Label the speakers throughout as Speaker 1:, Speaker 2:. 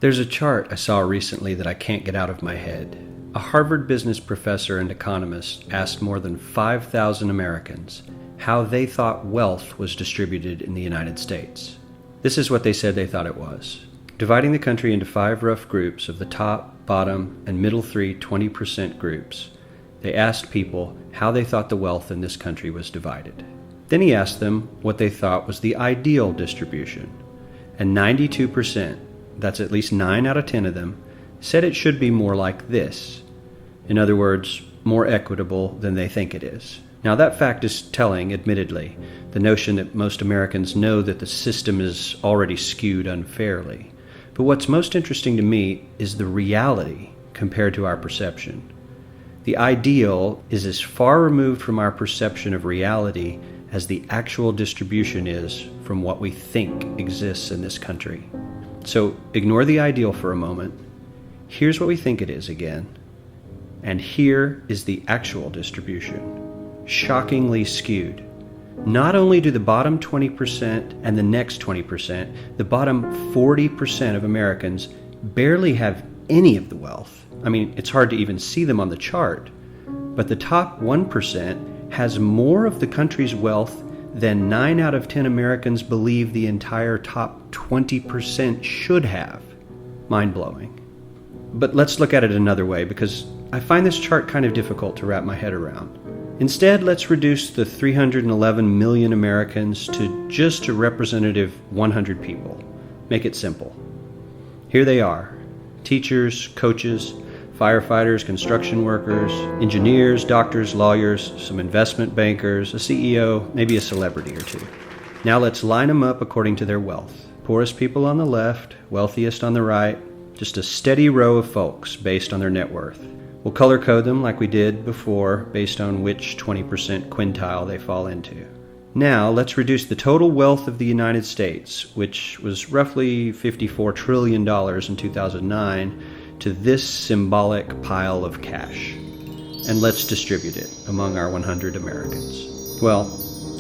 Speaker 1: There's a chart I saw recently that I can't get out of my head. A Harvard business professor and economist asked more than 5,000 Americans how they thought wealth was distributed in the United States. This is what they said they thought it was. Dividing the country into 5 rough groups of the top, bottom, and middle 3 20% groups, they asked people how they thought the wealth in this country was divided. Then he asked them what they thought was the ideal distribution. And 92%, that's at least 9 out of 10 of them, said it should be more like this. In other words, more equitable than they think it is. Now that fact is telling, admittedly, the notion that most Americans know that the system is already skewed unfairly. But what's most interesting to me is the reality compared to our perception. The ideal is as far removed from our perception of reality as the actual distribution is from what we think exists in this country. So ignore the ideal for a moment. Here's what we think it is again. And here is the actual distribution. Shockingly skewed. Not only do the bottom 20% and the next 20%, the bottom 40% of Americans barely have any of the wealth. I mean, it's hard to even see them on the chart. But the top 1% has more of the country's wealth than 9 out of 10 Americans believe the entire top 20% should have. Mind-blowing. But let's look at it another way, because I find this chart kind of difficult to wrap my head around. Instead, let's reduce the 311 million Americans to just a representative 100 people. Make it simple. Here they are: teachers, coaches, firefighters, construction workers, engineers, doctors, lawyers, some investment bankers, a CEO, maybe a celebrity or two. Now let's line them up according to their wealth. Poorest people on the left, wealthiest on the right, just a steady row of folks based on their net worth. We'll color code them like we did before based on which 20% quintile they fall into. Now let's reduce the total wealth of the United States, which was roughly $54 trillion in 2009, to this symbolic pile of cash. And let's distribute it among our 100 Americans. Well,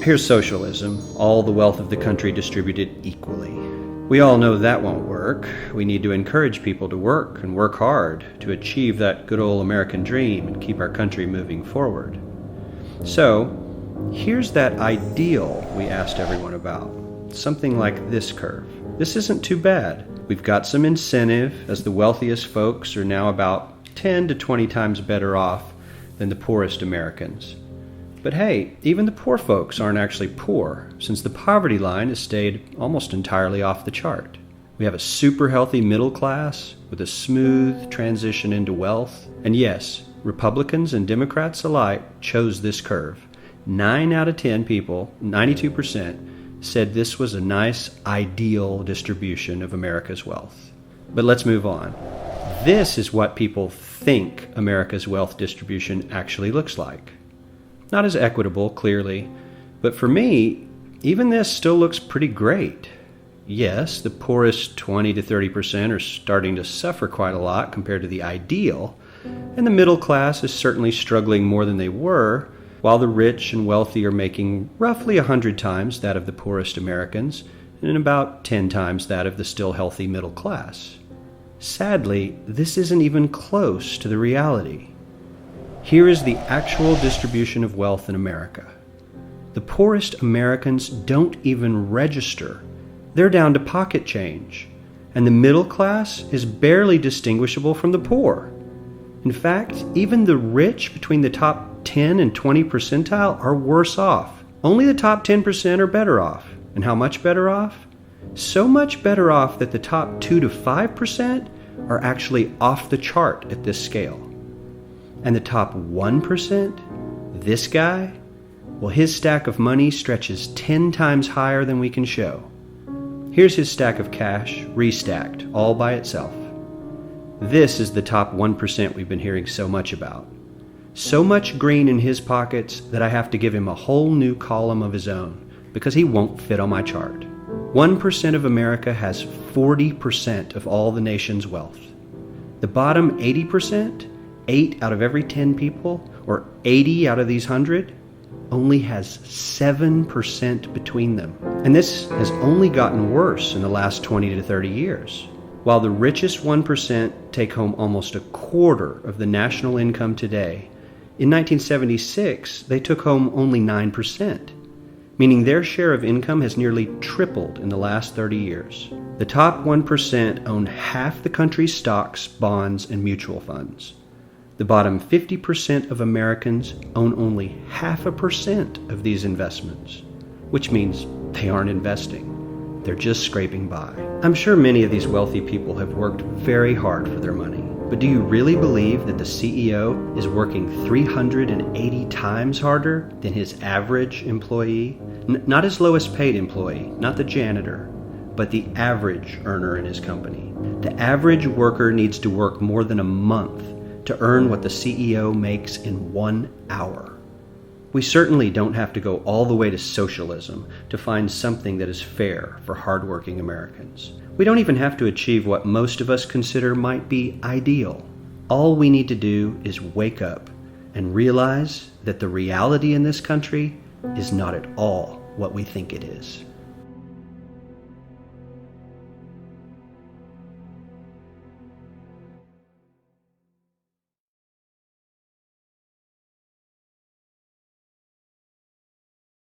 Speaker 1: here's socialism, all the wealth of the country distributed equally. We all know that won't work. We need to encourage people to work and work hard to achieve that good old American dream and keep our country moving forward. So, here's that ideal we asked everyone about. Something like this curve. This isn't too bad. We've got some incentive, as the wealthiest folks are now about 10 to 20 times better off than the poorest Americans. But hey, even the poor folks aren't actually poor, since the poverty line has stayed almost entirely off the chart. We have a super healthy middle class with a smooth transition into wealth. And yes, Republicans and Democrats alike chose this curve. 9 out of 10 people, 92%, said this was a nice, ideal distribution of America's wealth. But let's move on. This is what people think America's wealth distribution actually looks like. Not as equitable, clearly, but for me, even this still looks pretty great. Yes, the poorest 20 to 30% are starting to suffer quite a lot compared to the ideal, and the middle class is certainly struggling more than they were, while the rich and wealthy are making roughly 100 times that of the poorest Americans and about 10 times that of the still healthy middle class. Sadly, this isn't even close to the reality. Here is the actual distribution of wealth in America. The poorest Americans don't even register. They're down to pocket change, and the middle class is barely distinguishable from the poor. In fact, even the rich between the top 10 and 20 percentile are worse off. Only the top 10% are better off. And how much better off? So much better off that the top 2 to 5% are actually off the chart at this scale. And the top 1%, this guy, well, his stack of money stretches 10 times higher than we can show. Here's his stack of cash, restacked, all by itself. This is the top 1% we've been hearing so much about. So much green in his pockets that I have to give him a whole new column of his own, because he won't fit on my chart. 1% of America has 40% of all the nation's wealth. The bottom 80%, 8 out of every 10 people, or 80 out of these 100, only has 7% between them. And this has only gotten worse in the last 20 to 30 years. While the richest 1% take home almost a quarter of the national income today, in 1976 they took home only 9%, meaning their share of income has nearly tripled in the last 30 years. The top 1% own half the country's stocks, bonds, and mutual funds. The bottom 50% of Americans own only 0.5% of these investments, which means they aren't investing. They're just scraping by. I'm sure many of these wealthy people have worked very hard for their money, but do you really believe that the CEO is working 380 times harder than his average employee? Not his lowest paid employee, not the janitor, but the average earner in his company. The average worker needs to work more than a month to earn what the CEO makes in 1 hour. We certainly don't have to go all the way to socialism to find something that is fair for hardworking Americans. We don't even have to achieve what most of us consider might be ideal. All we need to do is wake up and realize that the reality in this country is not at all what we think it is.